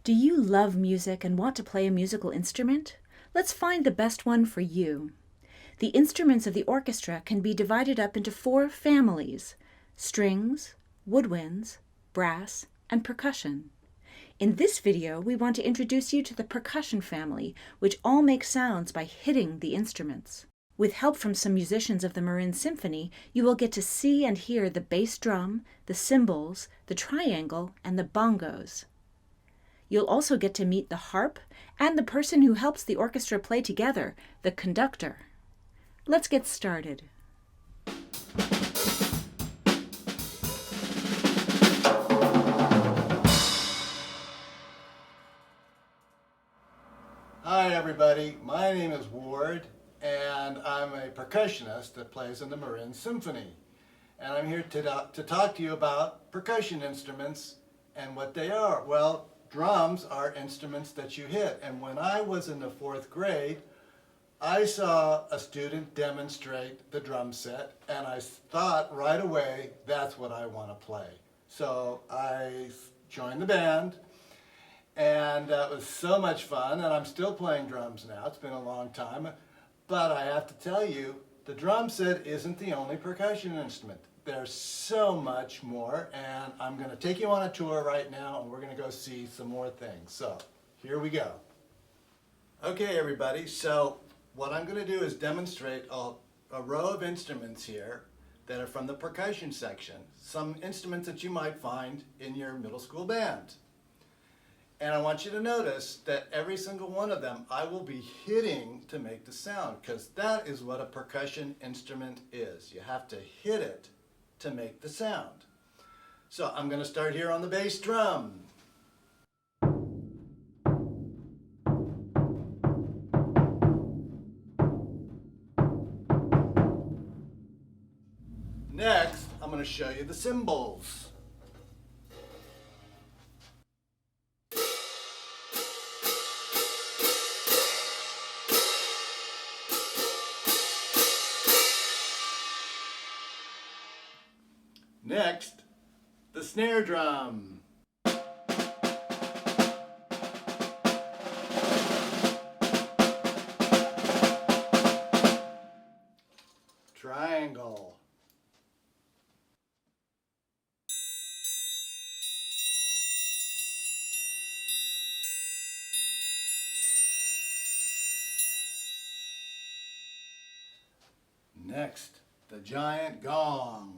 Do you love music and want to play a musical instrument? Let's find the best one for you. The instruments of the orchestra can be divided up into 4 families: strings, woodwinds, brass, and percussion. In this video, we want to introduce you to the percussion family, which all make sounds by hitting the instruments. With help from some musicians of the Marin Symphony, you will get to see and hear the bass drum, the cymbals, the triangle, and the bongos. You'll also get to meet the harp and the person who helps the orchestra play together, the conductor. Let's get started. Hi everybody, my name is Ward and I'm a percussionist that plays in the Marin Symphony. And I'm here to talk to you about percussion instruments and what they are. Well, drums are instruments that you hit, and when I was in the 4th grade, I saw a student demonstrate the drum set and I thought right away, that's what I want to play. So I joined the band. And it was so much fun, and I'm still playing drums now. It's been a long time. But I have to tell you, the drum set isn't the only percussion instrument. There's so much more, and I'm going to take you on a tour right now, and we're going to go see some more things. So, here we go. Okay, everybody, so what I'm going to do is demonstrate a row of instruments here that are from the percussion section. Some instruments that you might find in your middle school band. And I want you to notice that every single one of them I will be hitting to make the sound, because that is what a percussion instrument is. You have to hit it to make the sound. So I'm going to start here on the bass drum. Next, I'm going to show you the cymbals. Next, the snare drum. Triangle. Next, the giant gong.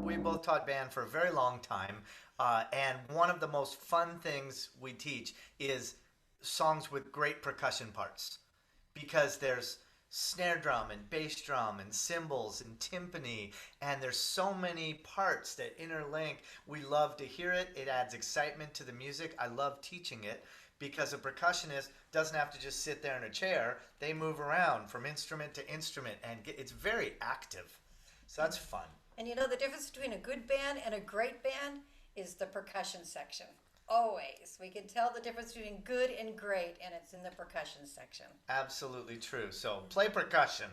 We both taught band for a very long time, and one of the most fun things we teach is songs with great percussion parts, because there's snare drum and bass drum and cymbals and timpani, and there's so many parts that interlink. We love to hear it. It adds excitement to the music. I love teaching it because a percussionist doesn't have to just sit there in a chair. They move around from instrument to instrument, and it's very active. So that's fun. And you know, the difference between a good band and a great band is the percussion section. Always. We can tell the difference between good and great, and it's in the percussion section. Absolutely true. So play percussion.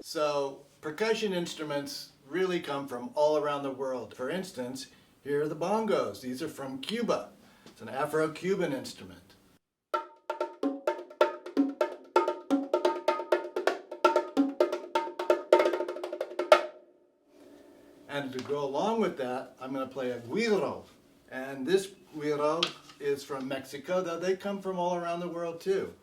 So percussion instruments really come from all around the world. For instance, here are the bongos. These are from Cuba. It's an Afro-Cuban instrument. And to go along with that, I'm going to play a güiro. And this güiro is from Mexico, though they come from all around the world too.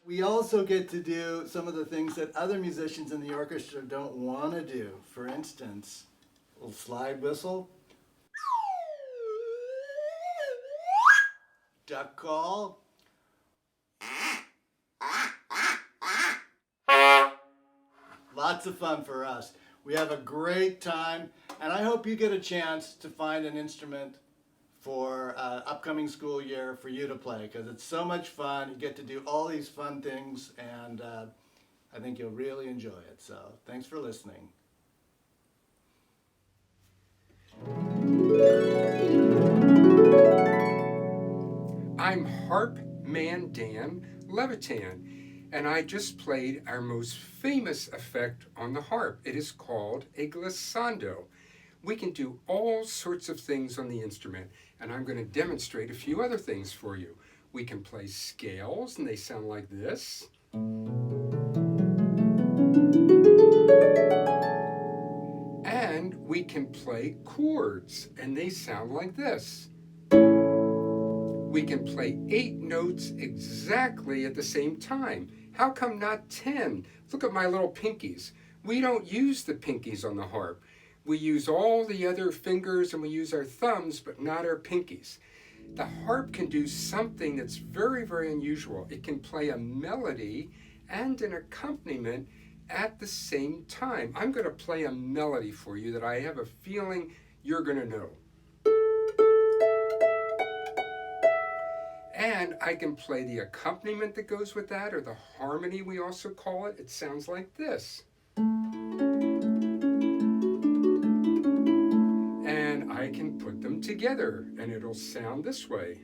We also get to do some of the things that other musicians in the orchestra don't want to do. For instance, a little slide whistle, duck call, lots of fun for us. We have a great time, and I hope you get a chance to find an instrument for upcoming school year for you to play, because it's so much fun. You get to do all these fun things, and I think you'll really enjoy it. So thanks for listening. I'm Harp Man Dan Levitan, and I just played our most famous effect on the harp. It is called a glissando. We can do all sorts of things on the instrument, and I'm going to demonstrate a few other things for you. We can play scales, and they sound like this. And we can play chords, and they sound like this. We can play 8 notes exactly at the same time. How come not 10? Look at my little pinkies. We don't use the pinkies on the harp. We use all the other fingers and we use our thumbs, but not our pinkies. The harp can do something that's very, very unusual. It can play a melody and an accompaniment at the same time. I'm going to play a melody for you that I have a feeling you're going to know. And I can play the accompaniment that goes with that, or the harmony we also call it. It sounds like this. And I can put them together, and it'll sound this way.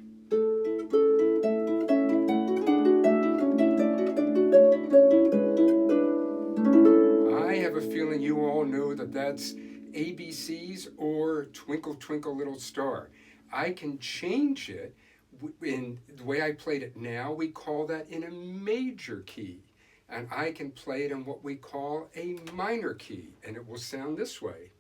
I have a feeling you all know that that's ABCs or Twinkle Twinkle Little Star. I can change it. In the way I played it now, we call that in a major key. And I can play it in what we call a minor key, and it will sound this way.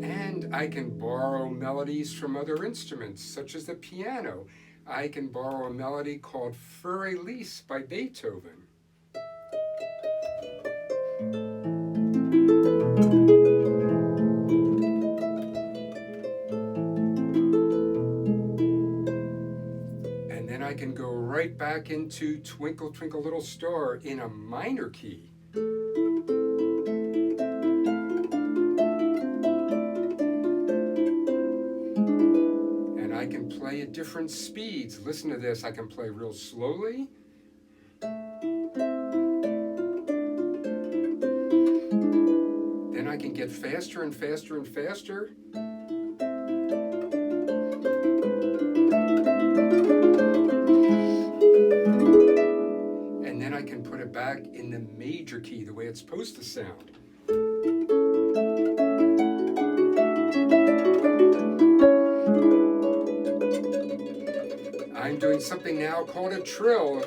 And I can borrow melodies from other instruments, such as the piano. I can borrow a melody called Für Elise by Beethoven. And then I can go right back into Twinkle Twinkle Little Star in a minor key. And I can play at different speeds. Listen to this. I can play real slowly. Then I can get faster and faster and faster. And then I can put it back in the major key, the way it's supposed to sound. I'm doing something now called a trill.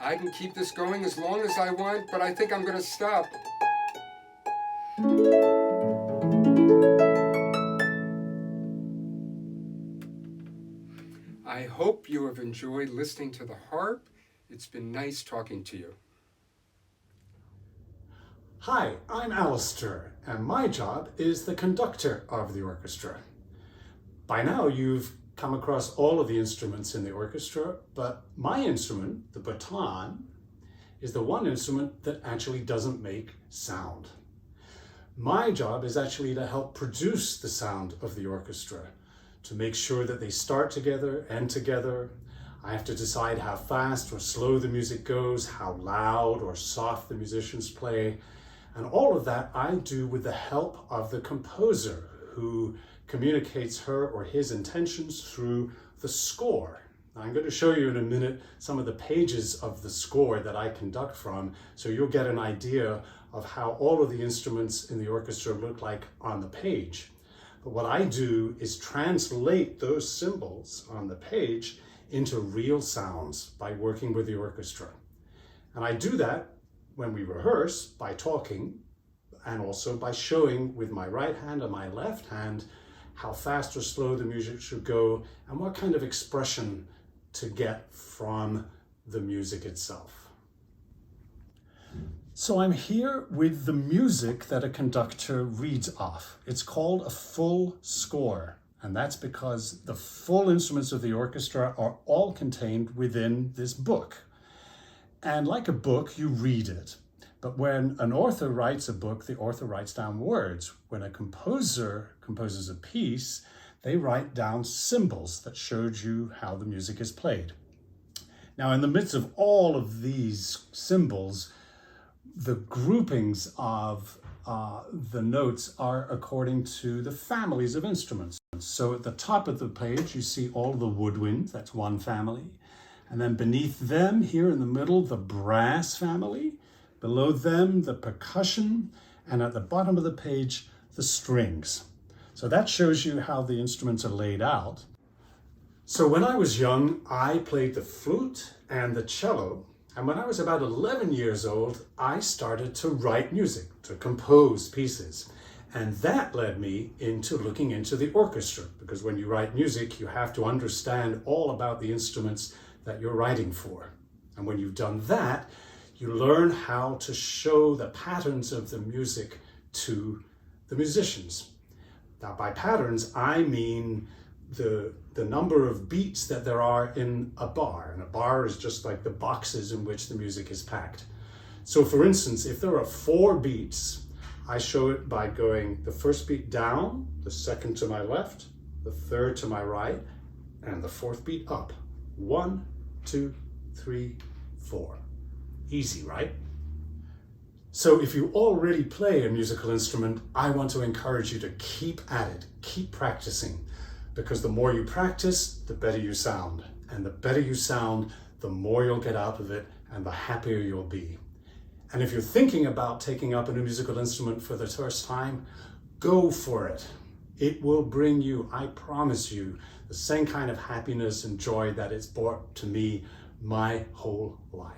I can keep this going as long as I want, but I think I'm going to stop. I hope you have enjoyed listening to the harp. It's been nice talking to you. Hi, I'm Alistair, and my job is the conductor of the orchestra. By now you've come across all of the instruments in the orchestra, but my instrument, the baton, is the one instrument that actually doesn't make sound. My job is actually to help produce the sound of the orchestra, to make sure that they start together, end together. I have to decide how fast or slow the music goes, how loud or soft the musicians play, and all of that I do with the help of the composer, who communicates her or his intentions through the score. I'm going to show you in a minute some of the pages of the score that I conduct from, so you'll get an idea of how all of the instruments in the orchestra look like on the page. But what I do is translate those symbols on the page into real sounds by working with the orchestra. And I do that when we rehearse by talking, and also by showing with my right hand and my left hand how fast or slow the music should go and what kind of expression to get from the music itself. So I'm here with the music that a conductor reads off. It's called a full score, and that's because the full instruments of the orchestra are all contained within this book. And like a book, you read it. But when an author writes a book, the author writes down words. When a composer composes a piece, they write down symbols that showed you how the music is played. Now, in the midst of all of these symbols, the groupings of the notes are according to the families of instruments. So at the top of the page, you see all the woodwinds, that's one family. And then beneath them, here in the middle, the brass family. Below them, the percussion. And at the bottom of the page, the strings. So that shows you how the instruments are laid out. So when I was young, I played the flute and the cello. And when I was about 11 years old, I started to write music, to compose pieces. And that led me into looking into the orchestra, because when you write music, you have to understand all about the instruments that you're writing for. And when you've done that, you learn how to show the patterns of the music to the musicians. Now, by patterns, I mean the number of beats that there are in a bar. And a bar is just like the boxes in which the music is packed. So for instance, if there are 4 beats, I show it by going the first beat down, the second to my left, the third to my right, and the 4th beat up. 1, 2, 3, 4. Easy, right? So if you already play a musical instrument, I want to encourage you to keep at it, keep practicing. Because the more you practice, the better you sound. And the better you sound, the more you'll get out of it and the happier you'll be. And if you're thinking about taking up a new musical instrument for the first time, go for it. It will bring you, I promise you, the same kind of happiness and joy that it's brought to me my whole life.